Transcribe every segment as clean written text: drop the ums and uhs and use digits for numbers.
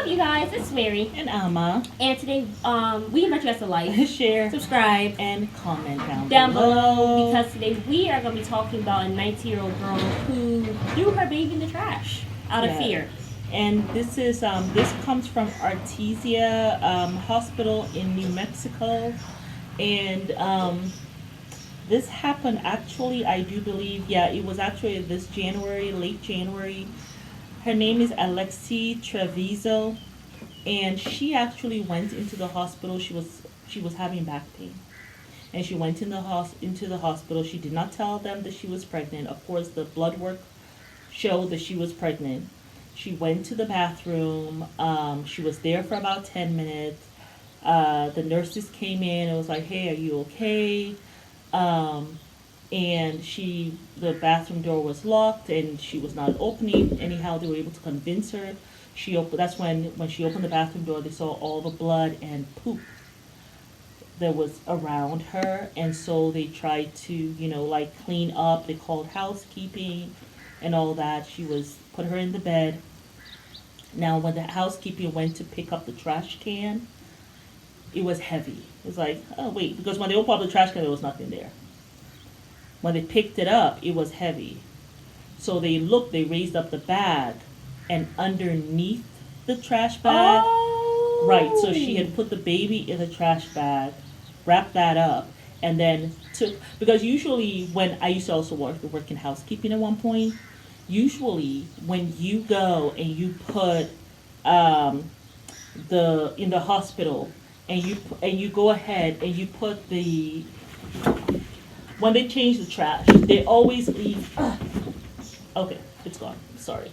you guys? It's Mary. And Alma. And today, we invite you guys to like, share, subscribe, and comment down below because today we are going to be talking about a 19-year-old girl who threw her baby in the trash out of fear. And this is this comes from Artesia Hospital in New Mexico, and this happened actually, I do believe, it was actually this January, late January. Her name is Alexee Trevizo, and she actually went into the hospital. She was having back pain, and she went into the hospital. She did not tell them that she was pregnant. Of course, the blood work showed that she was pregnant. She went to the bathroom. She was there for about 10 minutes. The nurses came in and was like, "Hey, are you okay?" And the bathroom door was locked and she was not opening. Anyhow, they were able to convince her. That's when she opened the bathroom door, they saw all the blood and poop that was around her. And so they tried to, clean up. They called housekeeping and all that. Put her in the bed. Now, when the housekeeping went to pick up the trash can, it was heavy. It was like, oh, wait, because when they opened up the trash can, there was nothing there. When they picked it up, it was heavy. So they raised up the bag, and underneath the trash bag, right, so she had put the baby in the trash bag, wrapped that up, and then because usually when I used to also work in housekeeping at one point, usually when you go and you put in the hospital and you go ahead and you put when they change the trash, they always leave. Okay, it's gone. Sorry.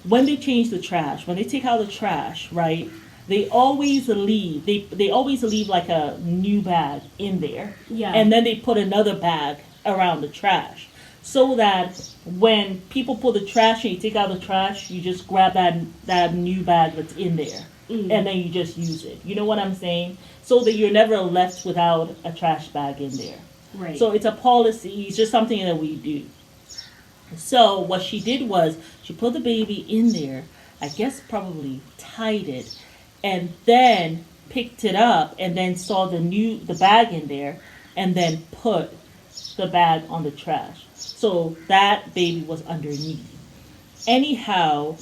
When they change the trash, when they take out the trash, right? They always leave. They always leave like a new bag in there. Yeah. And then they put another bag around the trash, so that when people pull the trash and you take out the trash, you just grab that new bag that's in there, and then you just use it. You know what I'm saying? So that you're never left without a trash bag in there. Right. So it's a policy. It's just something that we do. So what she did was she put the baby in there, I guess probably tied it, and then picked it up and then saw the bag in there and then put the bag on the trash. So that baby was underneath. Anyhow,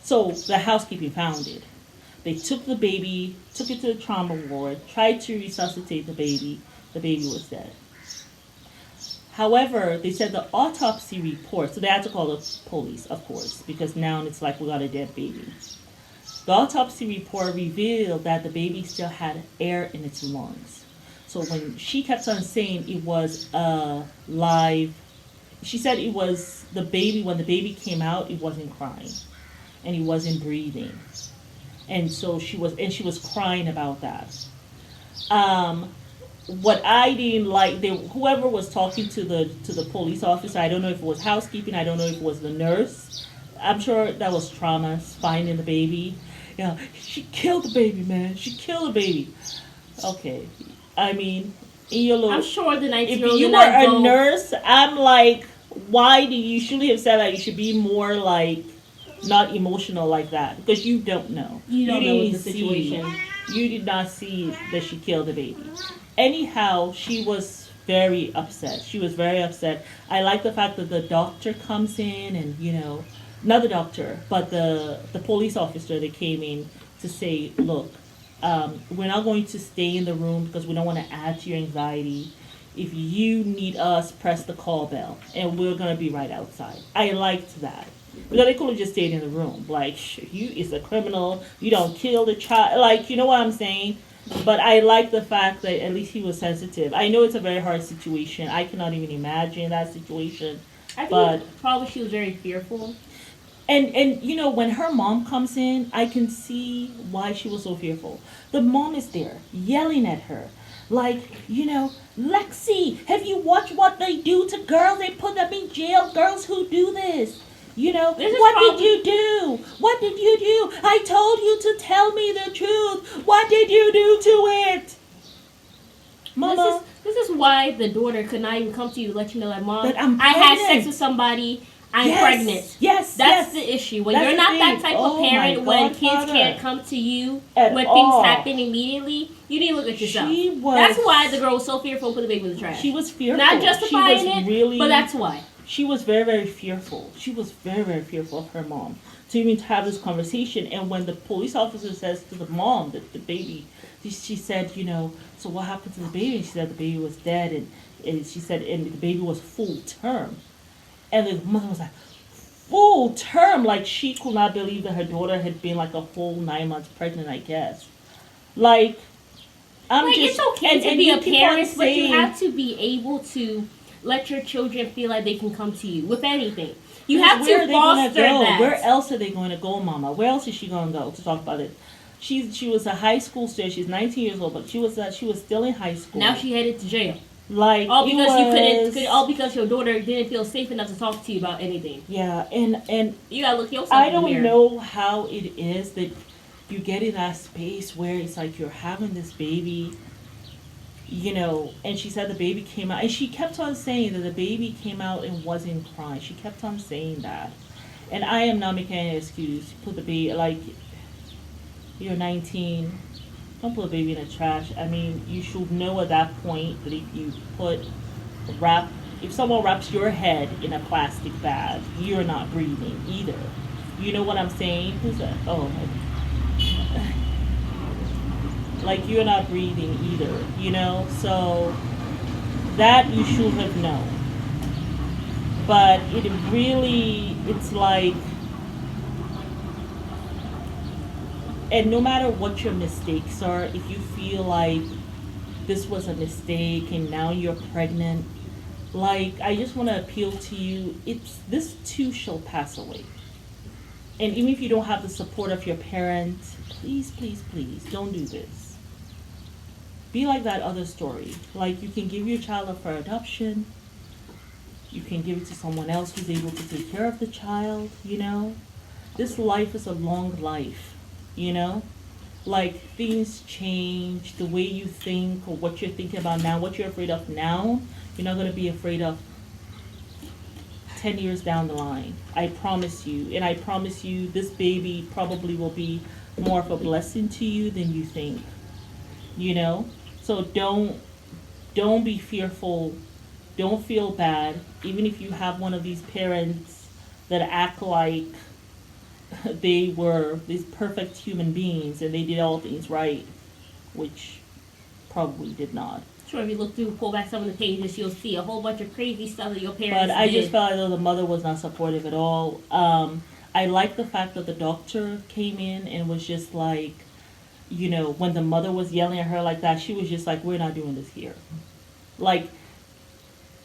so the housekeeping found it. They took it to the trauma ward, tried to resuscitate the baby. The baby was dead. However, they said the autopsy report, so they had to call the police, of course, because now it's like we got a dead baby. The autopsy report revealed that the baby still had air in its lungs. So when she kept on saying it was live, she said it was the baby, when the baby came out, it wasn't crying and it wasn't breathing. And so she was crying about that. What I didn't like, whoever was talking to the police officer, I don't know if it was housekeeping, I don't know if it was the nurse. I'm sure that was trauma, finding the baby. She killed the baby, man. She killed the baby. Okay, I mean, I'm sure the 19-year-old. If you were a nurse, I'm like, why do you shouldn't have said that? You should be more like not emotional like that, because you don't know. You don't know the situation. You did not see that she killed the baby. Anyhow, she was very upset. She was very upset. I like the fact that the doctor comes in and, not the doctor, but the police officer that came in to say, look, we're not going to stay in the room because we don't want to add to your anxiety. If you need us, press the call bell, and we're going to be right outside. I liked that. Because they could have just stayed in the room. Like, you is a criminal. You don't kill the child. Like, you know what I'm saying? But I like the fact that at least he was sensitive. I know it's a very hard situation. I cannot even imagine that situation. I think probably she was very fearful. And when her mom comes in, I can see why she was so fearful. The mom is there yelling at her. Like, Lexi, have you watched what they do to girls? They put them in jail, girls who do this. What did you do? What did you do? I told you to tell me the truth. What did you do to it? Mama. This is why the daughter could not even come to you to let you know that, Mom, But I'm I had pregnant. sex with somebody. I'm pregnant. Yes, That's the issue. When That's you're the not that thing. type Oh of parent, my when God, kids Father. can't come to you, At when all. things happen immediately, you need to look at yourself. She was, that's why the girl was so fearful to put the baby in the trash. She was fearful. Not justifying she was it, really, but that's why. She was very, very fearful. She was very, very fearful of her mom. To even have this conversation, and when the police officer says to the mom that the baby, she said, you know, so what happened to the baby? She said the baby was dead, and she said, and the baby was full term. And the mother was like, full term? Like, she could not believe that her daughter had been like a whole 9 months pregnant, I guess. Like, it's okay to be a parent, but you have to be able to let your children feel like they can come to you with anything. You have to foster that. Where else are they going to go, Mama? Where else is she going to go to talk about it? She was a high school student. She's 19 years old, but she was still in high school. Now she headed to jail. Like, all because all because your daughter didn't feel safe enough to talk to you about anything. Yeah, and you gotta look yourself I in the mirror. don't know how it is that you get in that space where it's like you're having this baby, you know, and she said the baby came out, and she kept on saying that the baby came out and wasn't crying. She kept on saying that. And I am not making any excuse. Put the baby, like, you're 19, don't put a baby in the trash. I mean, you should know at that point that if you if someone wraps your head in a plastic bag, you're not breathing either. You know what I'm saying? Who's that? Oh, like, you're not breathing either, you know? So that you should have known. But it's like, and no matter what your mistakes are, if you feel like this was a mistake and now you're pregnant, like, I just want to appeal to you, this too shall pass away. And even if you don't have the support of your parents, please, please, please, don't do this. Be like that other story. Like, you can give your child up for adoption. You can give it to someone else who's able to take care of the child, you know? This life is a long life, you know? Like, things change, the way you think or what you're thinking about now, what you're afraid of now, you're not going to be afraid of 10 years down the line. I promise you. And I promise you this baby probably will be more of a blessing to you than you think, you know? So don't be fearful. Don't feel bad. Even if you have one of these parents that act like they were these perfect human beings and they did all things right, which probably did not. Sure, if you look through, pull back some of the pages, you'll see a whole bunch of crazy stuff that your parents But I did. just felt as though the mother was not supportive at all. I like the fact that the doctor came in and was just like, you know, when the mother was yelling at her like that, she was just like, we're not doing this here. Like,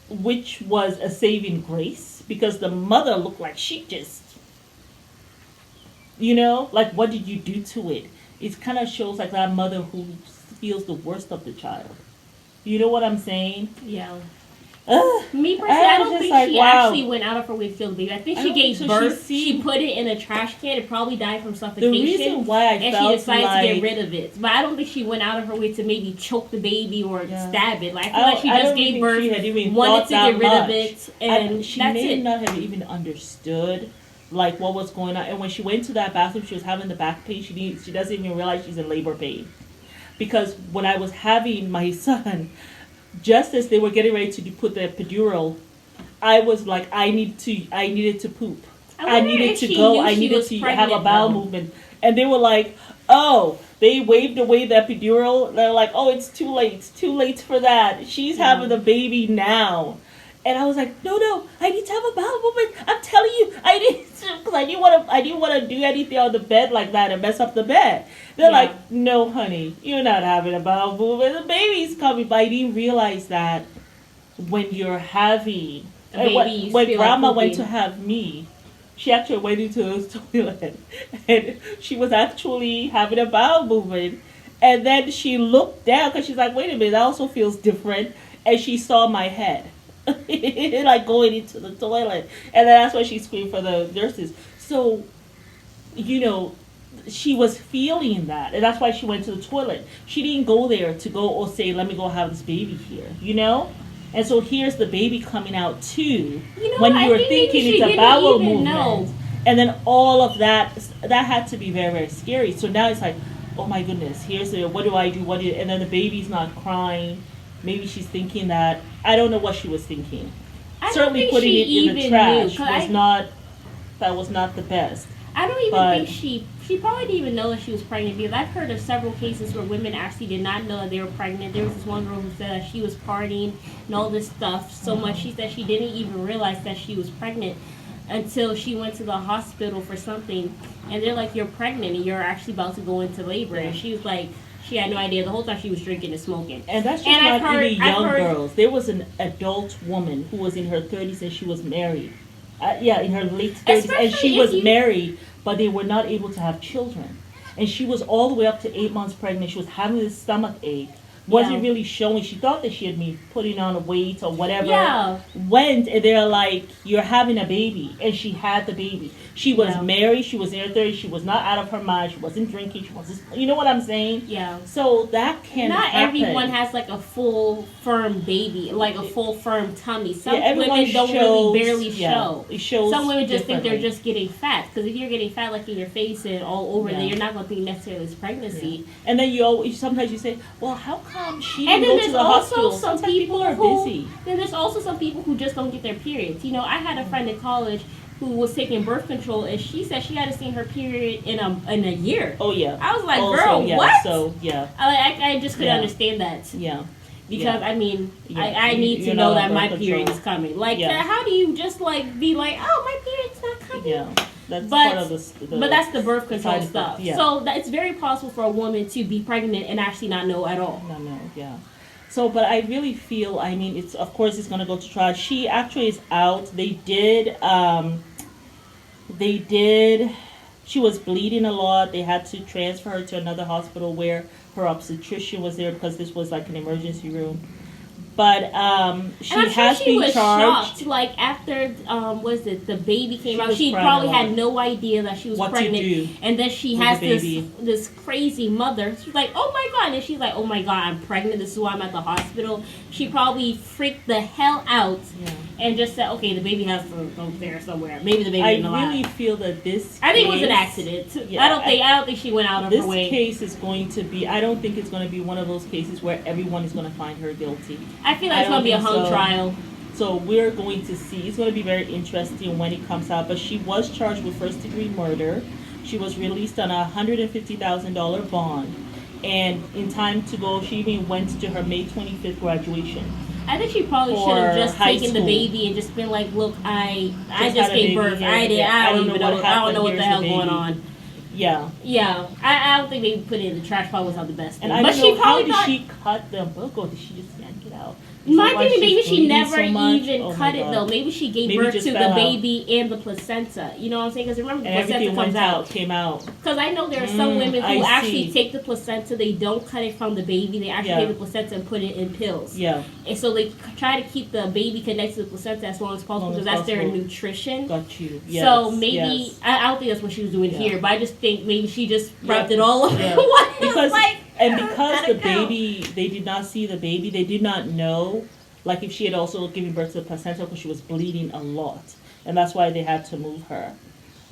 which was a saving grace, because the mother looked like she just, you know, like, what did you do to it? It kind of shows like that mother who feels the worst of the child. You know what I'm saying? Yeah. Me personally, I don't think she actually went out of her way to kill the baby. I think she gave birth. She put it in a trash can. It probably died from suffocation. The reason why I felt she decided to get rid of it. But I don't think she went out of her way to maybe choke the baby or stab it. Like, I feel like she just gave birth, wanted to get rid of it, and she that's may it. not have even understood like what was going on. And when she went to that bathroom, she was having the back pain. She doesn't even realize she's in labor pain. Because when I was having my son, just as they were getting ready to put the epidural, I was like, I needed to poop. I needed to go. I needed to have a bowel movement. And they were like, oh, they waved away the epidural. They're like, oh, it's too late. It's too late for that. She's having the baby now. And I was like, no, I need to have a bowel movement. I'm telling you, I need to, because I didn't want to do anything on the bed like that and mess up the bed. They're like, no, honey, you're not having a bowel movement. The baby's coming. But I didn't realize that when you're having, when grandma went to have me, she actually went into the toilet and she was actually having a bowel movement. And then she looked down because she's like, wait a minute, that also feels different. And she saw my head. Like going into the toilet, and then that's why she screamed for the nurses. So, you know, she was feeling that, and that's why she went to the toilet. She didn't go there to go or say, let me go have this baby here, you know? And so here's the baby coming out too. You know when what? you were thinking it's a bowel movement. Know. And then all of that had to be very, very scary. So now it's like, oh my goodness, here's the, what do I do? And then the baby's not crying. Maybe she's thinking that, I don't know what she was thinking. Certainly putting it in the trash was not the best. I don't even think she probably didn't even know that she was pregnant, because I've heard of several cases where women actually did not know that they were pregnant. There was this one girl who said that she was partying and all this stuff so much. She said she didn't even realize that she was pregnant until she went to the hospital for something, and they're like, you're pregnant and you're actually about to go into labor. And she was like, she had no idea the whole time she was drinking and smoking. And that's just not even young girls. There was an adult woman who was in her 30s and she was married. In her late 30s, and she was married, but they were not able to have children. And she was all the way up to 8 months pregnant. She was having this stomach ache. Wasn't really showing. She thought that she had been putting on a weight or whatever. Yeah. Went and they're like, you're having a baby. And she had the baby. She was married. She was in her 30s. She was not out of her mind. She wasn't drinking. She wasn't, you know what I'm saying? Yeah. So that can not happen. Everyone has like a full firm baby, like a full firm tummy. Some women don't really barely show. It shows. Some women just think they're just getting fat, because if you're getting fat like in your face and all over, then you're not going to think necessarily it's pregnancy. Yeah. And then sometimes you say, well, how come she didn't go to the hospital? Sometimes people are busy. Then there's also some people who just don't get their periods. You know, I had a friend in college who was taking birth control, and she said she hadn't seen her period in a year. Oh yeah. I was like, girl, what? So yeah. I just couldn't understand that. Yeah. Because I mean, I need to know that my period is coming. Like, how do you just like be like, oh, my period's not coming? Yeah. That's part of the but that's the birth control stuff. Yeah. So it's very possible for a woman to be pregnant and actually not know at all. Not know, yeah. So, but I really feel, I mean, it's, of course, it's going to go to trial. She actually is out. She was bleeding a lot. They had to transfer her to another hospital where her obstetrician was there, because this was like an emergency room. But she has been charged. Shocked. Like after the baby came out, she probably had no idea that she was pregnant. And then she has this crazy mother. She's like, oh my God. And she's like, oh my God, I'm pregnant. This is why I'm at the hospital. She probably freaked the hell out and just said, okay, the baby has to go there somewhere. Maybe the baby didn't alive. I really feel that this I think it was an accident. Yeah, I don't think she went out of her way. This case is going to be, I don't think it's going to be one of those cases where everyone is going to find her guilty. I feel like it's going to be a hung trial. So we're going to see. It's going to be very interesting when it comes out. But she was charged with first-degree murder. She was released on a $150,000 bond. And in time to go, she even went to her May 25th graduation. I think she probably should have just taken the baby and just been like, look, I just gave birth. I don't know what the hell's going on. Yeah. Yeah. I don't think they put it in the trash pile without the best thing. And I don't know, how did she cut the umbilical? Did she just yank it out? My thing, maybe she never even cut it though. Maybe she gave birth to the baby and the placenta. You know what I'm saying? Because remember, the placenta came out. Because I know there are some women who actually take the placenta. They don't cut it from the baby. They actually take the placenta and put it in pills. Yeah. And so they try to keep the baby connected to the placenta as long as possible, because that's their nutrition. Got you. Yes. So maybe I don't think that's what she was doing here, but I just think maybe she just wrapped it all up in one. Because the baby, they did not see the baby. They did not know, like if she had also given birth to the placenta, because she was bleeding a lot, and that's why they had to move her.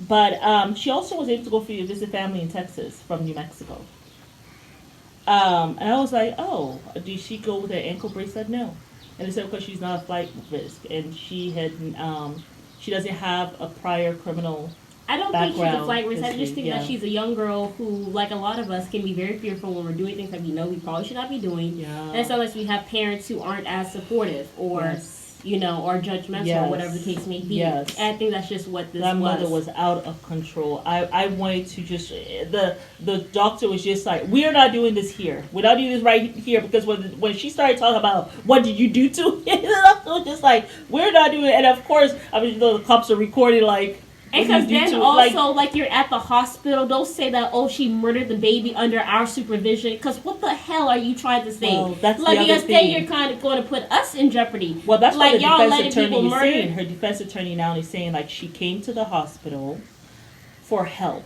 But she also was able to go visit family in Texas from New Mexico. And I was like, oh, did she go with her ankle bracelet? No. And they said because she's not a flight risk, and she doesn't have a prior criminal. I don't think she's a flight risk. I just think that she's a young girl who, like a lot of us, can be very fearful when we're doing things that we know we probably should not be doing. Yeah. And so, we have parents who aren't as supportive or, or judgmental or whatever the case may be. Yes. And I think that's just what this was. That mother was out of control. I wanted to just, the doctor was just like, we're not doing this here. We're not doing this right here, because when she started talking about what did you do to him, it was just like, we're not doing it. And of course, the cops are recording like, and because then also, you're at the hospital, don't say that, oh, she murdered the baby under our supervision. Because what the hell are you trying to say? Well, that's the other because thing. Then you're kind of going to put us in jeopardy. Well, that's what the defense attorney is saying. Her defense attorney now is saying, she came to the hospital for help.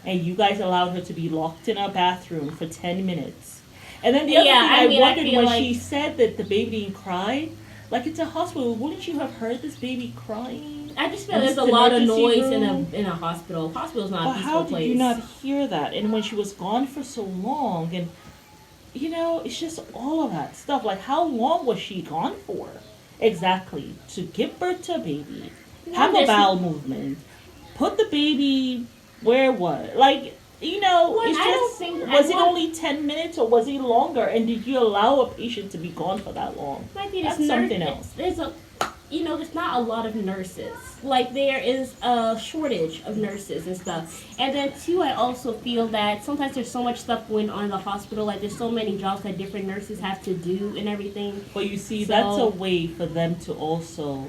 And you guys allowed her to be locked in a bathroom for 10 minutes. And then the other thing I wondered when she said that the baby didn't cry, Like, it's a hospital. Wouldn't you have heard this baby crying? I just feel And there's this a is lot of emergency noise room? in a hospital. Hospital's not But a how peaceful did place. you not hear that? And when she was gone for so long, and it's just all of that stuff. Like, how long was she gone for? Exactly. To give birth to a baby, have a there's- bowel movement, put the baby where what? Like, it's I don't just, think- was it want- only 10 minutes or was it longer? And did you allow a patient to be gone for that long? Might be That's this something else. There's there's not a lot of nurses. Like, there is a shortage of nurses and stuff. And then too, I also feel that sometimes there's so much stuff going on in the hospital. Like, there's so many jobs that different nurses have to do and everything. But you see, So- that's a way for them to also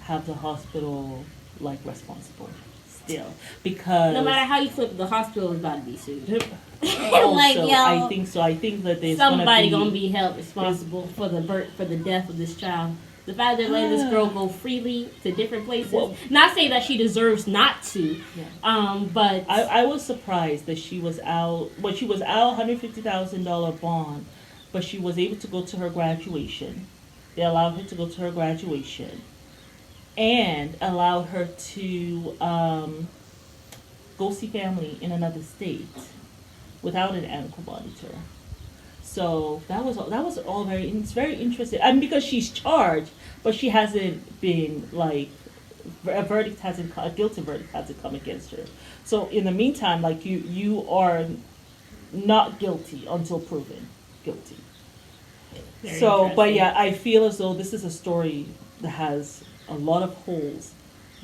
have the hospital, like, responsible still. Because No matter how you flip it, the hospital is about to be sued. also, Like, yo, I think so. I think that there's somebody gonna gonna be held responsible for the death of this child. The fact that letting this girl go freely to different places. Well- Not saying that she deserves not to. Yeah. But I was surprised that she was out. Well, she was out $150,000 bond, but she was able to go to her graduation. They allowed her to go to her graduation, and allowed her to go see family in another state without an ankle monitor. So that was all it's very interesting. I mean, because she's charged, but she hasn't been like a guilty verdict hasn't come against her. So in the meantime, like you are not guilty until proven guilty. Very So, but interesting. yeah, I feel as though this is a story that has a lot of holes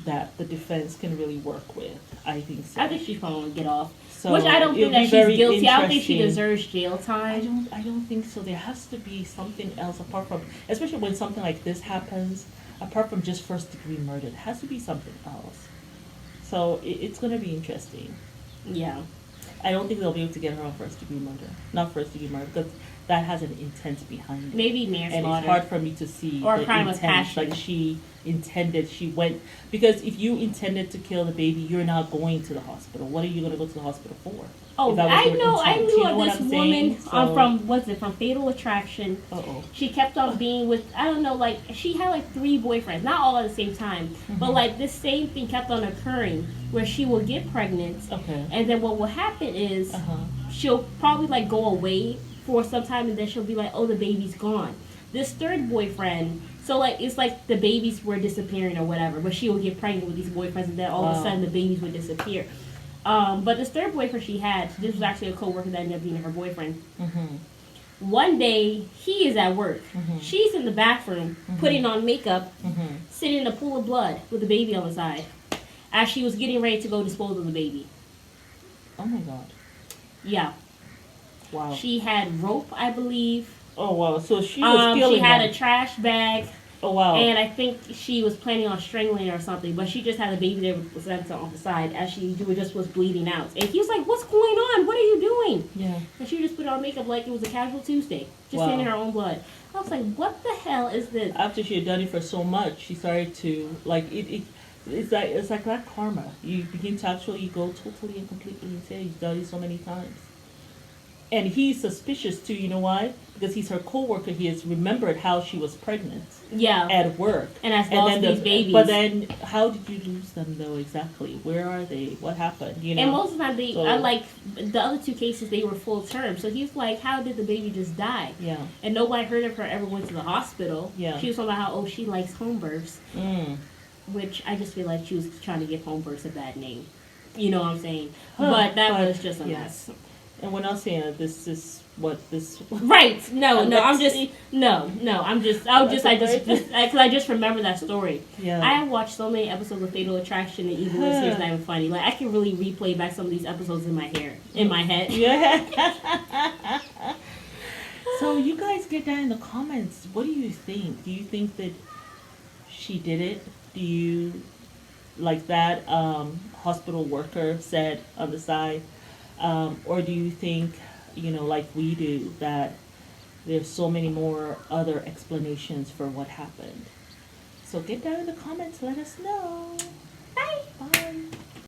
that the defense can really work with. I think so. I think she's probably gonna get off. So Which I don't think it'll that be she's very guilty. I don't think she interesting. deserves jail time. I don't think so. There has to be something else apart from, especially when something like this happens, apart from just first degree murder. There has to be something else. So it's going to be interesting. Yeah. I don't think they'll be able to get her on first degree murder. Not first degree murder, because that has an intent behind it. Maybe And it's manslaughter. hard for me to see Or the crime of intent. passion. Like she went, because if you intended to kill the baby, you're not going to the hospital. What are you going to go to the hospital for? Oh, If that was I your know. I intent. knew You know of what this I'm woman saying? So- from Fatal Attraction. Uh-oh. She kept on being with, I don't know, like, she had like 3 boyfriends, not all at the same time, but Mhm. like this same thing kept on occurring where she will get pregnant, Okay. and then what will happen is Uh-huh. she'll probably like go away for some time, and then she'll be like, oh, the baby's gone. This third boyfriend, so like it's like the babies were disappearing or whatever, but she would get pregnant with these boyfriends, and then all of a Wow. sudden the babies would disappear. But this third boyfriend she had, this was actually a coworker that ended up being her boyfriend. Mm-hmm. One day he is at work. Mhm. She's in the bathroom putting on makeup, Mm-hmm. sitting in a pool of blood with the baby on the side, as she was getting ready to go dispose of the baby. Oh my God. Yeah, Wow. she had rope, I believe. Oh wow. So she was killing She had them. a trash bag, Oh wow. and I think she was planning on strangling her or something. But she just had the baby there with placenta on the side as she just was bleeding out. And he was like, "What's going on? What are you doing?" Yeah. And she just put on makeup like it was a casual Tuesday, just Wow. seeing her own blood. I was like, "What the hell is this?" After she had done it for so much, she started to like it. It's like that karma. You begin to actually go totally and completely insane. You've done it so many times. And he's suspicious too. You know why? Because he's her coworker. He has remembered how she was pregnant Yeah, at work. and has lost these babies. But then, how did you lose them though? Exactly. Where are they? What happened? You know. And most of the time, they So- like the other 2 cases, they were full term. So he's like, "How did the baby just die?" Yeah. And nobody heard of her ever went to the hospital. Yeah. She was talking about how she likes home births, Mm. which I just feel like she was trying to give home births a bad name. You know what I'm saying? Huh, But that but- was just a yeah. mess. And we're not saying that this is what this. Right? No, I'm just Alexee. because I just remember that story. Yeah. I have watched so many episodes of Fatal Attraction and even this year's not even funny. Like I can really replay back some of these episodes in my head. Yeah. So you guys get down in the comments. What do you think? Do you think that she did it? Do you like that hospital worker said on the side? Or do you think, like we do, that there's so many more other explanations for what happened? So get down in the comments, let us know. Bye. Bye.